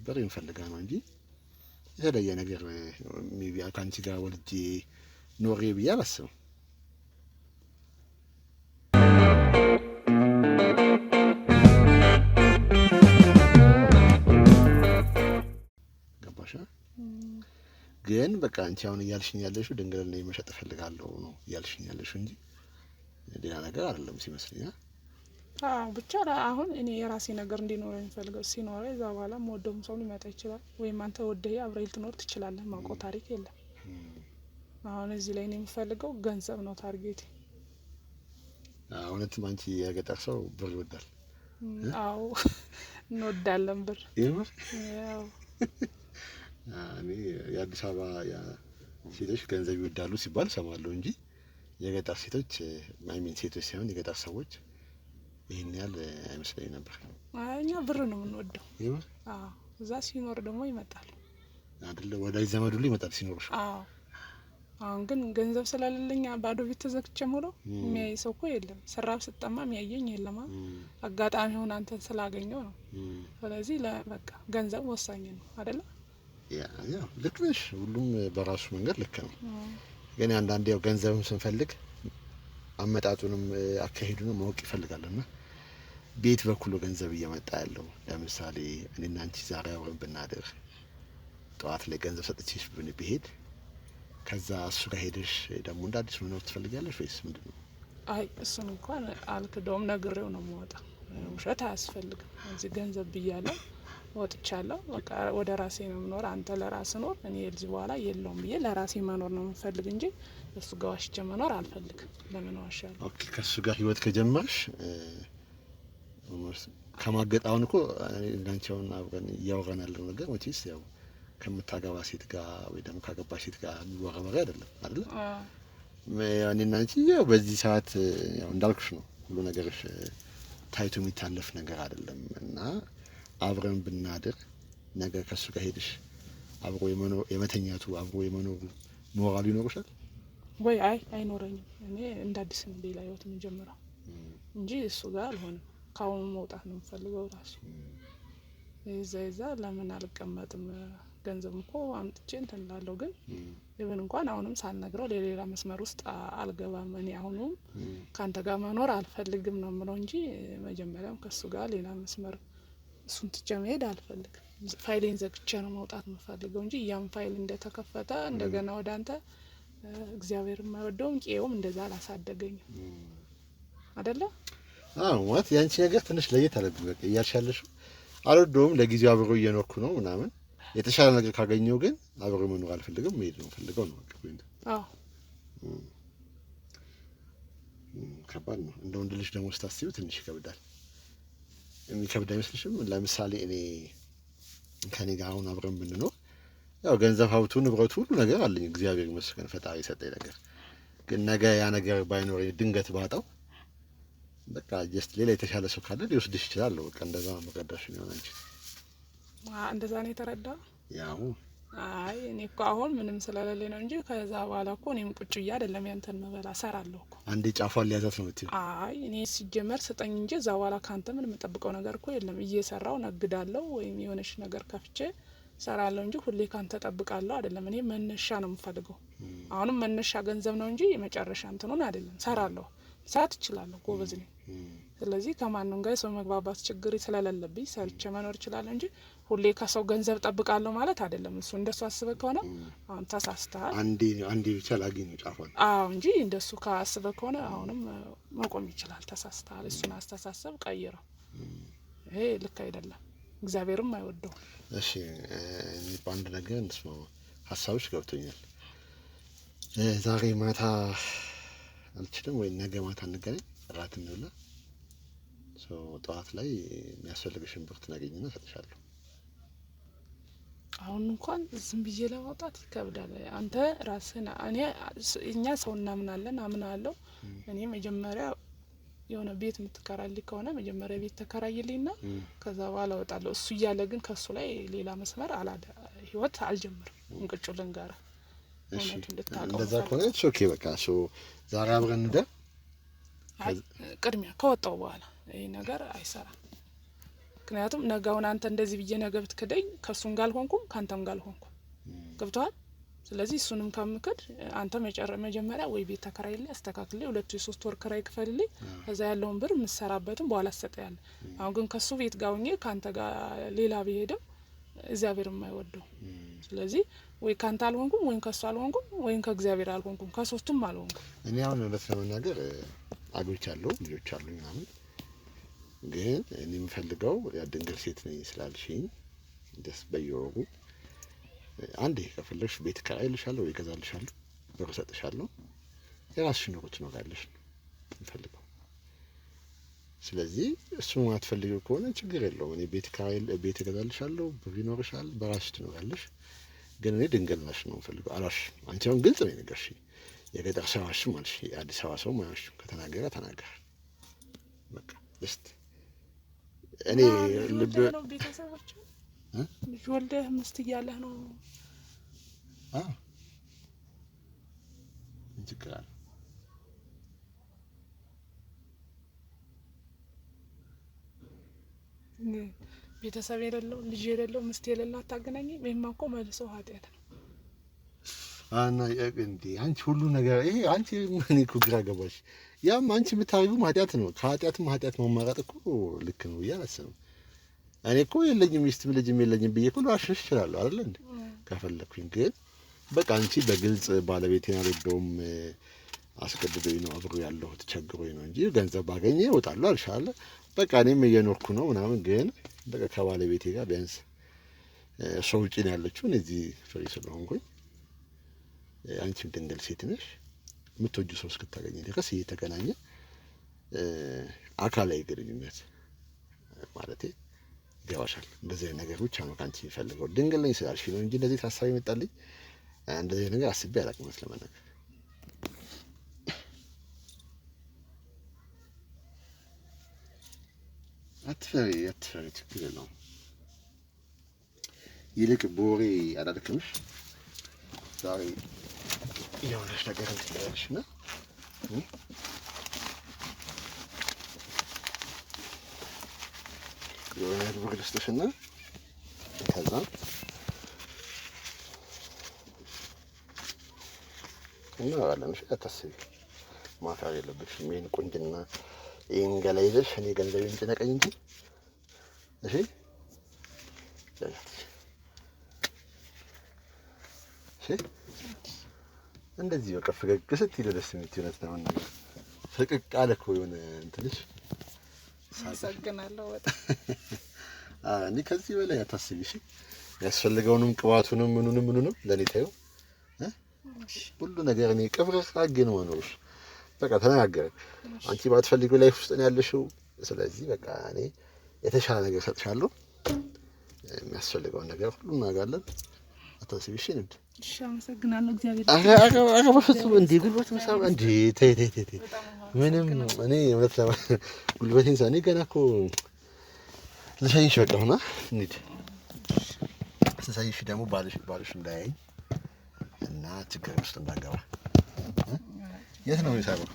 በሬን ፈልጋ ነው እንጂ የተለየ ነገር ሜቢ ካንቺ ጋር ወልጄ ኖሬ ብዬ አላስብም። ገባሽ? ግን በቃ አንቺ አሁን እያልሽኝ ያለሽው ድንግልና መሸጥ እፈልጋለሁ ነው እያልሽኝ ያለሽው እንጂ ሌላ ነገር አይደለም ሲመስለኝ። ብቻ አሁን እኔ የራሴ ነገር እንዲኖረኝ ፈልገው ሲኖር እዛ በኋላ ወደውም ሰው ሊመጣ ይችላል ወይም አንተ ወደህ አብረህ ልትኖር ትችላለህ። ማውቀው ታሪክ የለም። አሁን እዚህ ላይ ነው የምፈልገው ገንዘብ ነው ታርጌቴ። እውነትም አንቺ የገጠር ሰው ብር ይወዳል። አዎ እንወዳለን ብር። ያው እኔ የአዲስ አበባ ሴቶች ገንዘብ ይወዳሉ ሲባል ሰማለሁ እንጂ የገጠር ሴቶች ማይሚን ሴቶች ሳይሆን የገጠር ሰዎች ይሄን ያህል አይመስለኝ ነበር። እኛ ብር ነው የምንወደው። እዛ ሲኖር ደግሞ ይመጣል አይደለ? ወዳጅ ዘመድ ሁሉ ይመጣል ሲኖርሽ። አሁን ግን ገንዘብ ስለሌለኝ ባዶ ቤት ተዘግቼ ሙሉ የሚያይ ሰው እኮ የለም። ስራብ ስጠማ የሚያየኝ የለም። አጋጣሚ ሆነ አንተን ስላገኘው ነው። ስለዚህ በቃ ገንዘብ ወሳኝ ነው አይደለ? ያ ልክ ነሽ። ሁሉም በራሱ መንገድ ልክ ነው። ግን አንዳንዴ ያው ገንዘብም ስንፈልግ አመጣጡንም አካሄዱንም ማወቅ ይፈልጋልና ቤት በኩል ገንዘብ እየመጣ ያለው ለምሳሌ እኔና አንቺ ዛሬ አብረን ብናደር ጠዋት ላይ ገንዘብ ሰጥቼሽ ብሄድ ከዛ እሱ ጋር ሄደሽ ደግሞ እንደ አዲስ መኖር ትፈልጊያለሽ ወይስ ምንድነው? አይ እሱን እንኳን አልክደውም፣ ነግሬው ነው የምወጣው። ውሸት አያስፈልግም። እዚህ ገንዘብ ብያለሁ ወጥቻለሁ። በቃ ወደ ራሴ ነው የምኖር። አንተ ለራስ ኖር፣ እኔ እዚህ በኋላ የለውም ብዬ ለራሴ መኖር ነው የምፈልግ እንጂ እሱ ጋር ዋሽቼ መኖር አልፈልግም። ለምን ዋሻለሁ? ኦኬ ከሱ ጋር ህይወት ከጀመርሽ ከማገጣውን እኮ እንዳንቺውን አብረን እያወራን ያለው ነገር መቼስ ያው ከምታገባ ሴት ጋር ወይ ደግሞ ካገባሽ ሴት ጋር የሚወራ ወሬ አይደለም አይደል? እኔና አንቺ ያው በዚህ ሰዓት ያው እንዳልኩሽ ነው ሁሉ ነገርሽ ታይቶ የሚታለፍ ነገር አይደለም እና አብረን ብናድር ነገ ከሱ ጋር ሄድሽ አብሮ የመተኛቱ አብሮ የመኖሩ ሞራል ይኖርሻል ወይ? አይኖረኝም። እኔ እንደ አዲስ ነው ሌላ ህይወት የምጀምረው እንጂ እሱ ጋር አልሆነም። ካሁን መውጣት ነው የምፈልገው ራሱ። እዛ ለምን አልቀመጥም? ገንዘብ እኮ አምጥቼ እንትን እላለሁ። ግን ይሁን እንኳን አሁንም ሳልነግረው ለሌላ መስመር ውስጥ አልገባም። እኔ አሁንም ካንተ ጋር መኖር አልፈልግም ነው የምለው እንጂ መጀመሪያም ከሱ ጋር ሌላ መስመር እሱን ትቼ መሄድ አልፈልግም። ፋይሌን ዘግቼ ነው መውጣት የምፈልገው እንጂ ያም ፋይል እንደተከፈተ እንደገና ወደ አንተ እግዚአብሔር የማይወደውም ቄውም እንደዛ አላሳደገኝም አይደለ? ማለት ያንቺ ነገር ትንሽ ለየት አለብኝ። በቃ እያልሻለሽ አልወደውም፣ ለጊዜው አብሮ እየኖርኩ ነው ምናምን። የተሻለ ነገር ካገኘው ግን አብሮ መኖር አልፈልግም፣ መሄድ ነው ፈልገው ነው በቃ። ከባድ ነው። እንደ ወንድ ልጅ ደግሞ ስታስቢው ትንሽ ይከብዳል። የሚከብድ አይመስልሽም? ለምሳሌ እኔ ከኔ ጋር አሁን አብረን ብንኖር ያው ገንዘብ፣ ሀብቱ፣ ንብረቱ ሁሉ ነገር አለኝ እግዚአብሔር ይመስገን ፈጣሪ የሰጠኝ ነገር። ግን ነገ ያ ነገር ባይኖር ድንገት ባጣው በቃ ጀስት ሌላ የተሻለ ሰው ካለ ሊወስድሽ ይችላል። በቃ እንደዛ መቀዳሽ ነው እንጂ እንደዛ ነው የተረዳው። ያው አይ እኔ እኮ አሁን ምንም ስለሌለ ነው እንጂ ከዛ በኋላ እኮ እኔም ቁጭ ብዬ አይደለም ያንተን መበላ ሰራለሁ እኮ። አንዴ ጫፏን ሊያዛት ነው የምትይው? አይ እኔ ሲጀመር ስጠኝ እንጂ እዛ በኋላ ካንተ ምንም የምጠብቀው ነገር እኮ የለም። እየሰራው ነግዳለሁ ወይም የሆነሽ ነገር ከፍቼ ሰራለሁ እንጂ ሁሌ ካንተ ጠብቃለሁ አይደለም። እኔ መነሻ ነው የምፈልገው። አሁንም መነሻ ገንዘብ ነው እንጂ የመጨረሻ እንትኑን አይደለም። ሰራለሁ፣ ሰዓት እችላለሁ፣ ጎበዝ ነኝ። ስለዚህ ከማንም ጋር ሰው መግባባት ችግር ስለሌለብኝ ሰርቼ መኖር እችላለሁ እንጂ ሁሌ ከሰው ገንዘብ ጠብቃለሁ ማለት አይደለም። እሱ እንደሱ አስበህ ከሆነ አሁን ተሳስተሃል። አንዴ ብቻ ላግኝ ጫፏን። እንጂ እንደሱ ካስበህ ከሆነ አሁንም መቆም ይችላል። ተሳስተሃል። እሱን አስተሳሰብ ቀይረው። ይሄ ልክ አይደለም፣ እግዚአብሔርም አይወደው። እሺ እኔ በአንድ ነገር እንስማማ። ሀሳብሽ ገብቶኛል። ዛሬ ማታ አልችልም ወይ ነገ ማታ እንገናኝ፣ እራት እንብላ። ጠዋት ላይ የሚያስፈልግሽን ብር ትነግሪኝና እሰጥሻለሁ። አሁን እንኳን ዝም ብዬ ለማውጣት ይከብዳል። አንተ ራስህን እኛ ሰው እናምናለን፣ አምናለሁ። እኔ መጀመሪያ የሆነ ቤት የምትከራይልኝ ከሆነ መጀመሪያ ቤት ተከራይልኝና ከዛ በኋላ እወጣለሁ። እሱ እያለ ግን ከሱ ላይ ሌላ መስመር ህይወት አልጀምርም። እንቅጩ ልንገራ እሺ እንደዛ ከሆነ ኦኬ በቃ ዛሬ አብረን እንደ ቅድሚያ ከወጣው በኋላ ይሄ ነገር አይሰራም። ምክንያቱም ነገውን አንተ እንደዚህ ብዬ ነገ ብትክደኝ ከሱን ጋር አልሆንኩም ካንተም ጋር አልሆንኩም ገብቷል። ስለዚህ እሱንም ከምክድ አንተ መጀመሪያ ወይ ቤት ተከራይልኝ አስተካክልልኝ 2-3 ወር ክራይ ክፈልልኝ ከዛ ያለውን ብር ምሰራበትን በኋላ አሰጣያለ። አሁን ግን ከሱ ቤት ጋር ሆኜ ካንተ ጋር ሌላ ብሄድም እግዚአብሔር የማይወደው ስለዚህ ወይ ካንተ አልሆንኩም ወይ ከሱ አልሆንኩም ወይ ከእግዚአብሔር አልሆንኩም ከሶስቱም አልሆንኩም። እኔ አሁን ለተመናገር አግብቻለሁ ልጆች አሉኝ ምናምን ግን እኔ የምፈልገው ያድንግል ሴት ነኝ ስላልሽኝ ደስ በየወሩ አንዴ ከፈለሽ ቤት ከራይልሻለሁ ወይ ገዛልሻለሁ ብር ሰጥሻለሁ የራስሽን ኑሮ ትኖሪያለሽ የምፈልገው። ስለዚህ እሱ ማትፈልጊው ከሆነ ችግር የለውም እኔ ቤት ገዛልሻለሁ ብር ይኖርሻል በራስሽ ትኖሪያለሽ። ግን እኔ ድንግል ነሽ ነው የምፈልገው አላሽ አንቺ አሁን ግልጽ ነው ነገርሽ የገጠር ሰዋሽ ማለት የአዲስ አበባ ሰው ማለት ከተናገረ ተናገረ በቃ እስቲ እኔ ልብ ነው ቤተሰቦች ልጅ ወልደህ ምስት እያለህ ነው እንችላለን ቤተሰብ የሌለው ልጅ የሌለው ምስት የሌለው አታገናኝ በእማኮ መልሶ ኃጢያት ነው አና እንዴ አንቺ ሁሉ ነገር ይሄ አንቺ ምን ግራ ገባሽ? ያም አንቺ የምታዩም ኃጢያት ነው ከኃጢያትም ኃጢያት ማማራጥ እኮ ልክ ነው ያላሰው እኔ እኮ የለኝም ሚስትም ልጅም የለኝም ብዬ ሁሉ አሽሽ ይችላል አይደል እንዴ ከፈለኩኝ ግን በቃ አንቺ በግልጽ ባለቤቴን አልወደውም አስገድዶኝ ነው አብሮ ያለው ተቸግሮኝ ነው እንጂ ገንዘብ ባገኘ እወጣለሁ አልሻለ በቃ እኔም እየኖርኩ ነው ምናምን ግን በቃ ከባለቤቴ ጋር ቢያንስ ሰው ውጪ ነው ያለችው እዚህ ፍሪ ስለሆንኩኝ አንቺ ድንግል ሴት ነሽ የምትወጁ ሰው እስክታገኝ ድረስ እየተገናኘ አካላዊ ግንኙነት ማለቴ ይገባሻል። እንደዚህ ነገር ብቻ ነው ካንቺ ፈልገው ድንግል ነኝ ስላልሽ ነው እንጂ እንደዚህ ታሳቢ መጣልኝ እንደዚህ ነገር አስቤ አላውቅም ስለማነካ አትፈሪ ችግር ነው ይልቅ ቦሬ አላልክምሽ ዛሬ የሆነች ነገር እንትያለሽ እና የሆነ ብር ልስጥሽና ከዛ እናወራለን። እሺ አታስቢ ማፈር የለብሽም ይሄን ቁንጅና ይሄን ገላ ይዘሽ እኔ ገንዘቤን ጭነቀኝ እንጂ እሺ እንደዚህ በቃ ፈገግ ስትይ ደስ የምትይው ነው ማለት ፈቀቅ አለ እኮ የሆነ እንትልሽ ሳገናለው ወጣ እኔ ከዚህ በላይ አታስቢ እሺ ያስፈልገውንም ቅባቱንም ምኑንም ለኔ ታዩ ሁሉ ነገር እኔ ቅብረስ አገ ነው ማኖርሽ በቃ ተናገረ አንቺ ባትፈልጊው ላይፍ ውስጥ ነው ያለሽው ስለዚህ በቃ እኔ የተሻለ ነገር ሰጥሻለሁ የሚያስፈልገው ነገር ሁሉ እናጋለን አታስቢ እሺ እንዴ እሺ አመሰግናለሁ እግዚአብሔር አገባሽው እንዴ ጉልበት መሳብ እንዴ ተይ ምንም እኔ እውነት ጉልበቴን ሳኔ ገና እኮ ለሻይሽ በቃ ሆና እንዴ ስለሳይሽ ደግሞ ባልሽ እንዳያይ እና ችግር ውስጥ እንዳገባ የት ነው የሚሰራው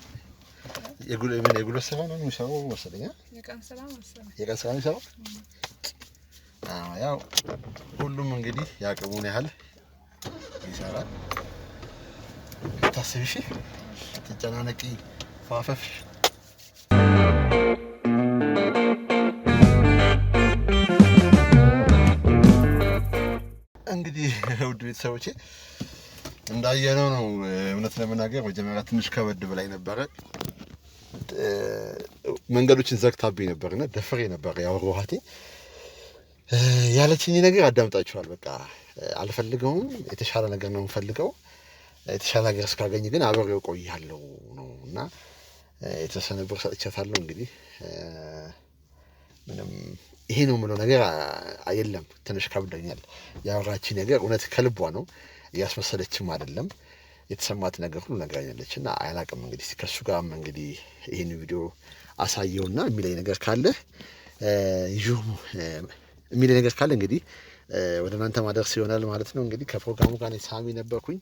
የጉልበት ስራ ነው የሚሰራው መሰለኝ የቀን ስራ መሰለኝ የቀን ስራ የሚሰራው ያው ሁሉም እንግዲህ ያቀሙን ያህል ይሰራል ታስቢሽ ተጨናነቂ ፋፈፍ እንግዲህ ውድ ቤተሰቦቼ እንዳየነው ነው እውነት ለመናገር መጀመሪያ ትንሽ ከበድ ብላይ ነበር መንገዶችን ዘግታብኝ ነበርና ደፍሬ ነበር ያወራኋት ያለችኝ ነገር አዳምጣችኋል በቃ አልፈልገውም የተሻለ ነገር ነው የምፈልገው የተሻለ ነገር እስካገኝ ግን አብሬው ቆያለሁ ነውና የተሰነ ብር ሰጥቻታለሁ እንግዲህ ምንም ይሄ ነው ምለው ነገር አይደለም ትንሽ ከብደኛል ያወራች ነገር እውነት ከልቧ ነው ያስመሰለችም አይደለም የተሰማት ነገር ሁሉ ነገር አይደለችና አያላቅም እንግዲህ ከሱ ጋር እንግዲህ ይሄን ቪዲዮ አሳየውና የሚለኝ ነገር ካለ ይጆ የሚለኝ ነገር ካለ እንግዲህ ወደ እናንተ ማድረስ ይሆናል ማለት ነው። እንግዲህ ከፕሮግራሙ ጋር ሳሚ ነበርኩኝ።